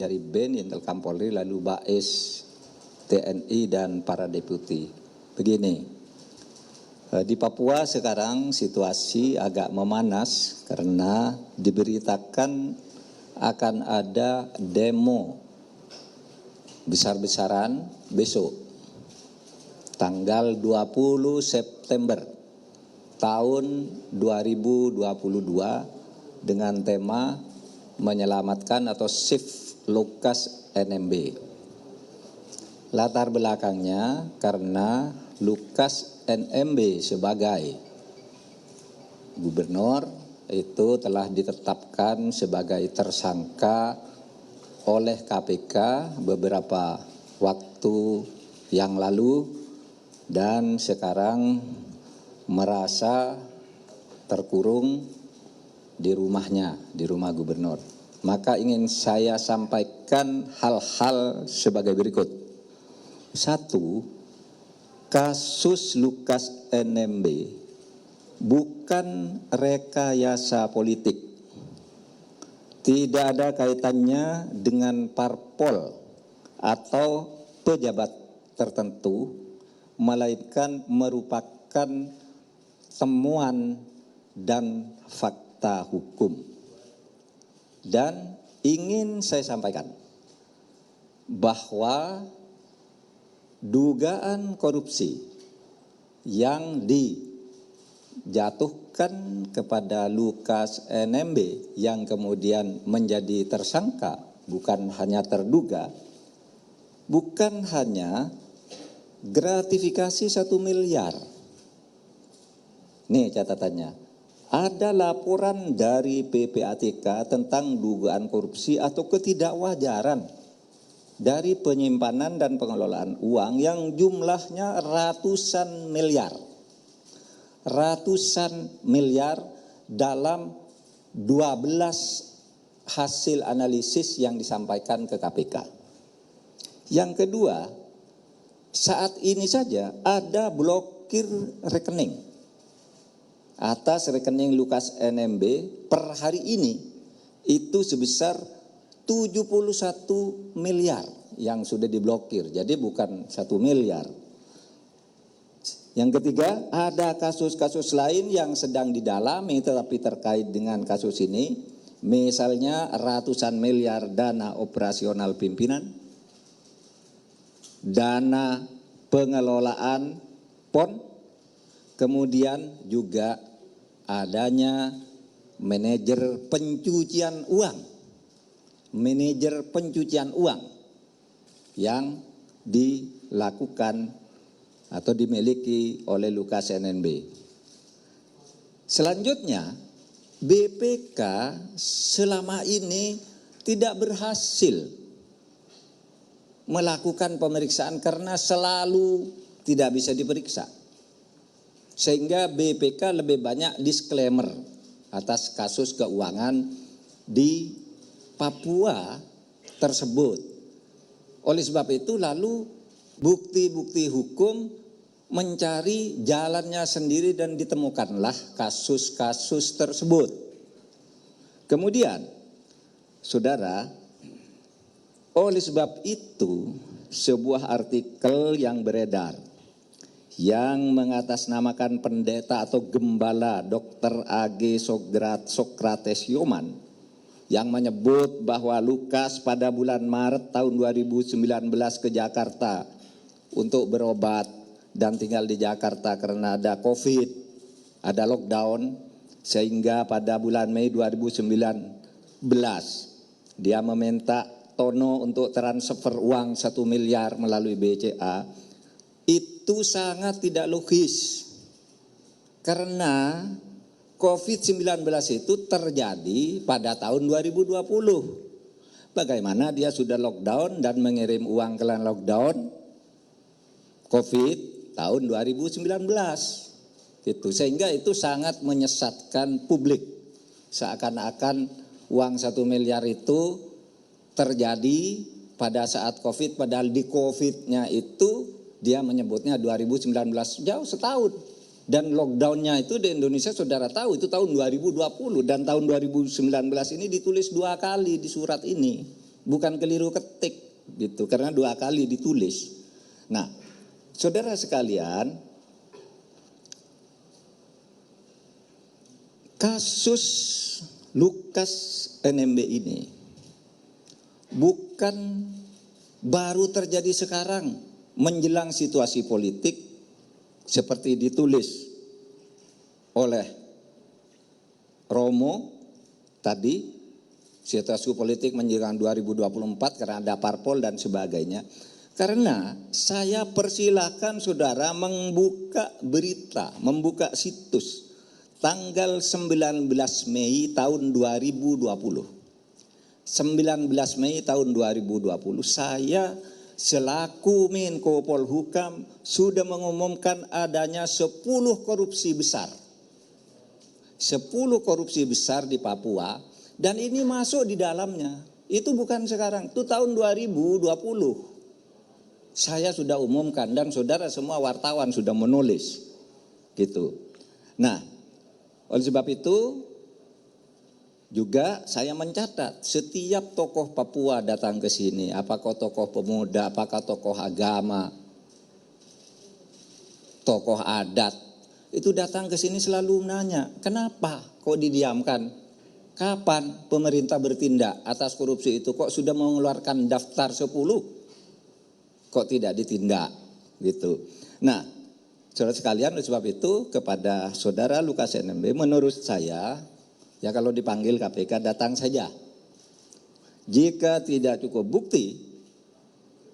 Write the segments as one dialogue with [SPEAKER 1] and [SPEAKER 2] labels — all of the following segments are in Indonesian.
[SPEAKER 1] dari BEN, Intel Kampolri, lalu BAES, TNI, dan para deputi. Begini, di Papua sekarang situasi agak memanas karena diberitakan akan ada demo besar-besaran besok, tanggal 20 September tahun 2022 dengan tema menyelamatkan atau Save Lukas NMB. Latar belakangnya karena Lukas NMB sebagai gubernur itu telah ditetapkan sebagai tersangka oleh KPK beberapa waktu yang lalu dan sekarang merasa terkurung di rumahnya, di rumah gubernur. Maka ingin saya sampaikan hal-hal sebagai berikut. 1, kasus Lukas NMB bukan rekayasa politik. Tidak ada kaitannya dengan parpol atau pejabat tertentu, melainkan merupakan temuan dan fakta hukum. Dan ingin saya sampaikan bahwa dugaan korupsi yang dijatuhkan kepada Lukas NMB yang kemudian menjadi tersangka, bukan hanya terduga, bukan hanya gratifikasi 1 miliar. Nih catatannya, ada laporan dari PPATK tentang dugaan korupsi atau ketidakwajaran dari penyimpanan dan pengelolaan uang yang jumlahnya ratusan miliar. Ratusan miliar dalam 12 hasil analisis yang disampaikan ke KPK. Yang kedua, saat ini saja ada blokir rekening atas rekening Lukas NMB per hari ini itu sebesar 71 miliar yang sudah diblokir. Jadi bukan 1 miliar. Yang ketiga, ada kasus-kasus lain yang sedang didalami tetapi terkait dengan kasus ini. Misalnya ratusan miliar dana operasional pimpinan, dana pengelolaan PON, kemudian juga adanya manajer pencucian uang. Manajer pencucian uang yang dilakukan atau dimiliki oleh Lukas NMB. Selanjutnya, BPK selama ini tidak berhasil melakukan pemeriksaan karena selalu tidak bisa diperiksa. Sehingga BPK lebih banyak disclaimer atas kasus keuangan di Papua tersebut. Oleh sebab itu lalu bukti-bukti hukum mencari jalannya sendiri dan ditemukanlah kasus-kasus tersebut. Kemudian, saudara, oleh sebab itu sebuah artikel yang beredar yang mengatasnamakan pendeta atau gembala Dr. A.G. Sokrates Yoman yang menyebut bahwa Lukas pada bulan Maret tahun 2019 ke Jakarta untuk berobat dan tinggal di Jakarta karena ada COVID, ada lockdown, sehingga pada bulan Mei 2019 dia meminta Tono untuk transfer uang 1 miliar melalui BCA. Itu sangat tidak logis karena COVID-19 itu terjadi pada tahun 2020. Bagaimana dia sudah lockdown dan mengirim uang ke lockdown COVID tahun 2019 gitu, sehingga itu sangat menyesatkan publik, seakan-akan uang 1 miliar itu terjadi pada saat COVID, padahal di COVID-nya itu dia menyebutnya 2019, jauh setahun, dan lockdownnya itu di Indonesia saudara tahu itu tahun 2020 dan tahun 2019 ini ditulis 2 kali di surat ini bukan keliru ketik gitu, karena 2 kali ditulis. Nah, saudara sekalian, kasus Lukas NMB ini bukan baru terjadi sekarang menjelang situasi politik seperti ditulis oleh Romo tadi, situasi politik menjelang 2024 karena ada parpol dan sebagainya. Karena saya persilahkan saudara membuka berita, membuka situs tanggal 19 Mei tahun 2020. 19 Mei tahun 2020 saya selaku Menko Polhukam sudah mengumumkan adanya 10 korupsi besar. 10 korupsi besar di Papua dan ini masuk di dalamnya. Itu bukan sekarang, itu tahun 2020. Saya sudah umumkan dan saudara semua wartawan sudah menulis. Gitu. Nah, oleh sebab itu juga saya mencatat setiap tokoh Papua datang ke sini, apakah tokoh pemuda, apakah tokoh agama, tokoh adat, itu datang ke sini selalu menanya, kenapa kok didiamkan? Kapan pemerintah bertindak atas korupsi itu? Kok sudah mengeluarkan daftar 10? Kok tidak ditindak? Gitu. Nah, saudara sekalian, oleh sebab itu kepada saudara Lukas NMB, menurut saya, ya kalau dipanggil KPK datang saja. Jika tidak cukup bukti,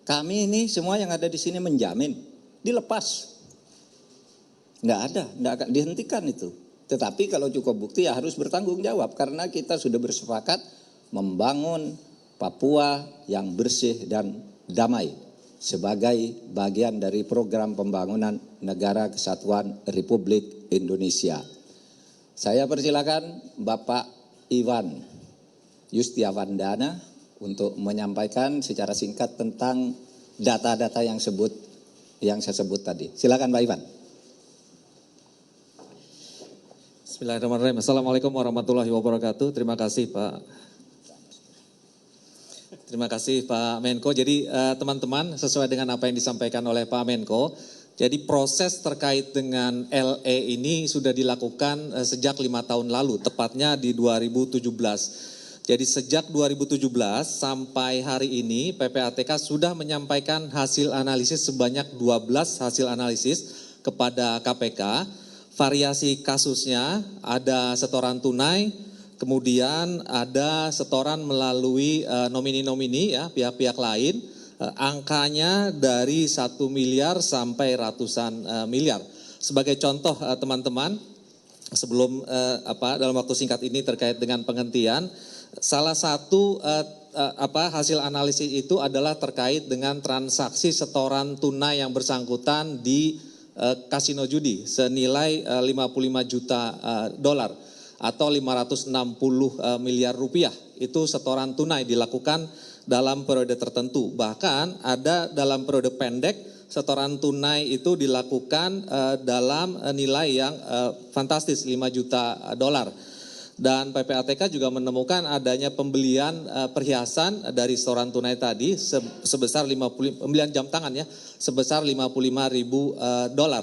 [SPEAKER 1] kami ini semua yang ada di sini menjamin dilepas. Nggak ada, nggak akan dihentikan itu. Tetapi kalau cukup bukti ya harus bertanggung jawab karena kita sudah bersepakat membangun Papua yang bersih dan damai sebagai bagian dari program pembangunan Negara Kesatuan Republik Indonesia. Saya persilakan Bapak Iwan Yustiavandana untuk menyampaikan secara singkat tentang data-data yang saya sebut tadi. Silakan Pak Iwan.
[SPEAKER 2] Bismillahirrahmanirrahim. Assalamualaikum warahmatullahi wabarakatuh. Terima kasih Pak Menko. Jadi teman-teman, sesuai dengan apa yang disampaikan oleh Pak Menko, jadi proses terkait dengan LE ini sudah dilakukan sejak 5 tahun lalu, tepatnya di 2017. Jadi sejak 2017 sampai hari ini PPATK sudah menyampaikan hasil analisis sebanyak 12 hasil analisis kepada KPK. Variasi kasusnya ada setoran tunai, kemudian ada setoran melalui nomini-nomini ya, pihak-pihak lain. Angkanya dari 1 miliar sampai ratusan miliar. Sebagai contoh teman-teman, sebelum dalam waktu singkat ini terkait dengan penghentian, salah satu hasil analisis itu adalah terkait dengan transaksi setoran tunai yang bersangkutan di kasino judi senilai 55 juta dolar atau 560 miliar rupiah. Itu setoran tunai dilakukan dalam periode tertentu. Bahkan ada dalam periode pendek setoran tunai itu dilakukan dalam nilai yang fantastis 5 juta dolar. Dan PPATK juga menemukan adanya pembelian perhiasan dari setoran tunai tadi sebesar pembelian jam tangan ya sebesar 55 ribu dolar.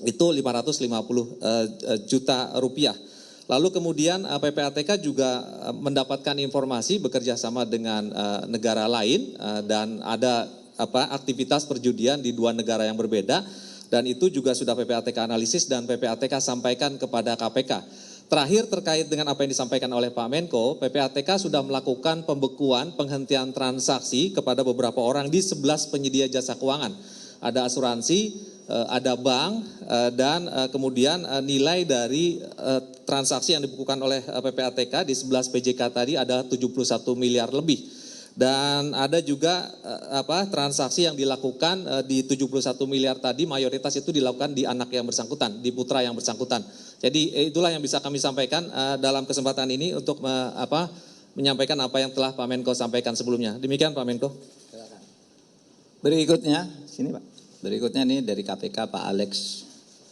[SPEAKER 2] Itu 550 juta rupiah. Lalu kemudian PPATK juga mendapatkan informasi bekerja sama dengan negara lain dan ada aktivitas perjudian di 2 negara yang berbeda dan itu juga sudah PPATK analisis dan PPATK sampaikan kepada KPK. Terakhir terkait dengan apa yang disampaikan oleh Pak Menko, PPATK sudah melakukan pembekuan penghentian transaksi kepada beberapa orang di 11 penyedia jasa keuangan. Ada asuransi, ada bank, dan kemudian nilai dari transaksi yang dibekukan oleh PPATK di 11 PJK tadi ada 71 miliar lebih. Dan ada juga transaksi yang dilakukan di 71 miliar tadi mayoritas itu dilakukan di anak yang bersangkutan, di putra yang bersangkutan. Jadi itulah yang bisa kami sampaikan dalam kesempatan ini untuk menyampaikan apa yang telah Pak Menko sampaikan sebelumnya. Demikian Pak Menko.
[SPEAKER 1] Berikutnya, sini Pak. Berikutnya nih dari KPK Pak Alex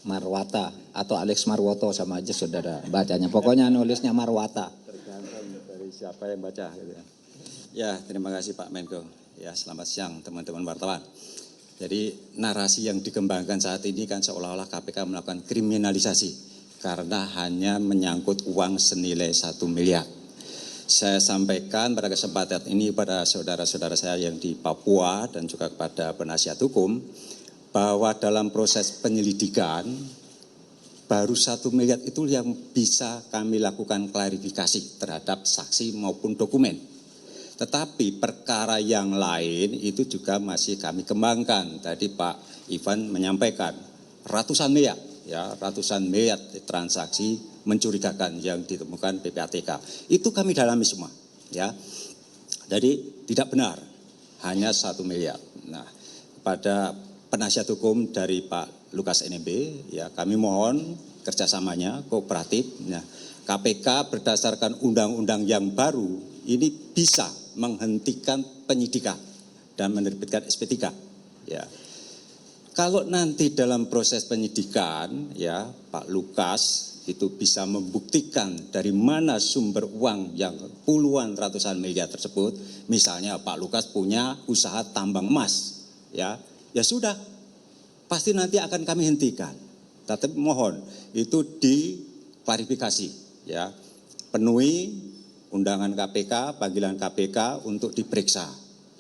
[SPEAKER 1] Marwata atau Alex Marwoto sama aja saudara bacanya. Pokoknya nulisnya Marwata.
[SPEAKER 3] Tergantung dari siapa yang baca gitu ya. Ya, terima kasih Pak Menko. Ya, selamat siang teman-teman wartawan. Jadi narasi yang dikembangkan saat ini kan seolah-olah KPK melakukan kriminalisasi karena hanya menyangkut uang senilai 1 miliar. Saya sampaikan pada kesempatan ini pada saudara-saudara saya yang di Papua dan juga kepada penasihat hukum bahwa dalam proses penyelidikan baru 1 miliar itu yang bisa kami lakukan klarifikasi terhadap saksi maupun dokumen. Tetapi perkara yang lain itu juga masih kami kembangkan. Tadi Pak Ivan menyampaikan ratusan miliar, ya ratusan miliar transaksi mencurigakan yang ditemukan PPATK. Itu kami dalami semua, ya. Jadi tidak benar hanya 1 miliar. Nah, pada penasihat hukum dari Pak Lukas NMB, ya kami mohon kerjasamanya kooperatif. Nah, KPK berdasarkan undang-undang yang baru ini bisa menghentikan penyidikan dan menerbitkan SP3. Ya. Kalau nanti dalam proses penyidikan, ya Pak Lukas itu bisa membuktikan dari mana sumber uang yang puluhan ratusan miliar tersebut, misalnya Pak Lukas punya usaha tambang emas, ya sudah, pasti nanti akan kami hentikan. Tapi mohon itu diklarifikasi, ya penuhi undangan KPK, panggilan KPK untuk diperiksa.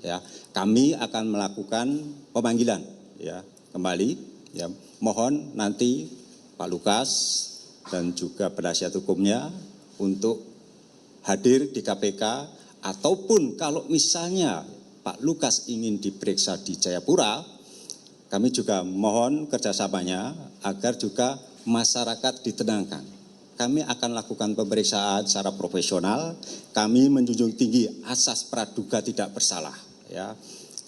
[SPEAKER 3] Ya, kami akan melakukan pemanggilan, ya kembali. Ya, mohon nanti Pak Lukas dan juga penasihat hukumnya untuk hadir di KPK ataupun kalau misalnya Pak Lukas ingin diperiksa di Jayapura, kami juga mohon kerjasamanya agar juga masyarakat ditenangkan. Kami akan lakukan pemeriksaan secara profesional. Kami menjunjung tinggi asas praduga tidak bersalah. Ya,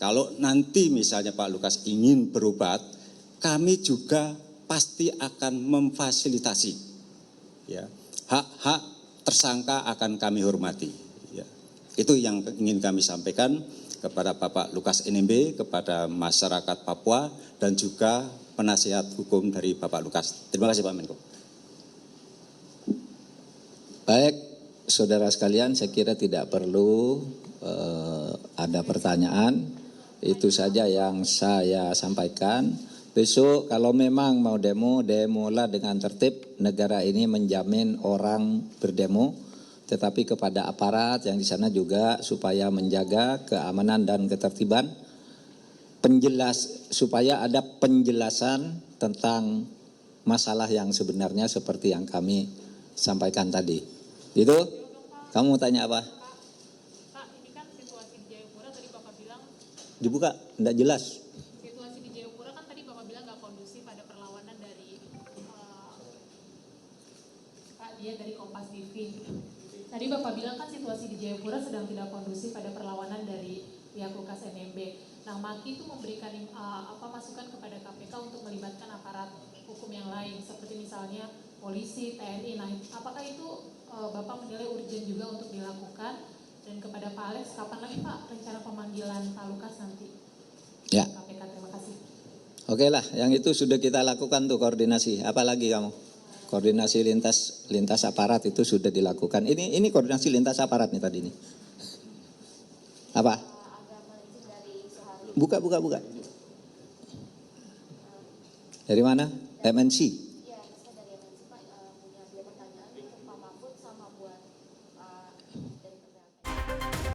[SPEAKER 3] kalau nanti misalnya Pak Lukas ingin berobat, kami juga pasti akan memfasilitasi. Ya, hak-hak tersangka akan kami hormati. Ya, itu yang ingin kami sampaikan kepada Bapak Lukas NMB, kepada masyarakat Papua dan juga penasihat hukum dari Bapak Lukas. Terima kasih Pak Menko.
[SPEAKER 1] Baik, saudara sekalian, saya kira tidak perlu ada pertanyaan. Itu saja yang saya sampaikan. Besok kalau memang mau demo, demolah dengan tertib. Negara ini menjamin orang berdemo, tetapi kepada aparat yang di sana juga supaya menjaga keamanan dan ketertiban. Supaya ada penjelasan tentang masalah yang sebenarnya seperti yang kami sampaikan tadi. Itu? Kamu mau tanya apa?
[SPEAKER 4] Pak, ini kan situasi di Jayapura tadi Bapak bilang
[SPEAKER 1] Dibuka, enggak jelas.
[SPEAKER 4] situasi di Jayapura kan tadi Bapak bilang nggak kondusif, ada perlawanan dari Pak dia dari Kompas TV. Tadi Bapak bilang kan situasi di Jayapura sedang tidak kondusif, ada perlawanan dari pihak Lukas NMB. Nah, Maki itu memberikan masukan kepada KPK untuk melibatkan aparat hukum yang lain seperti misalnya polisi, TNI. Nah, apakah itu Bapak menilai urgent juga untuk dilakukan? Dan kepada Pak Alex, kapan lagi Pak rencana pemanggilan Pak Lukas nanti?
[SPEAKER 1] Ya.
[SPEAKER 4] KPK, terima kasih.
[SPEAKER 1] Oke lah, yang itu sudah kita lakukan tuh koordinasi. Apalagi kamu? Koordinasi lintas aparat itu sudah dilakukan. Ini koordinasi lintas aparat nih tadi nih. Apa? Buka. Dari mana? MNC.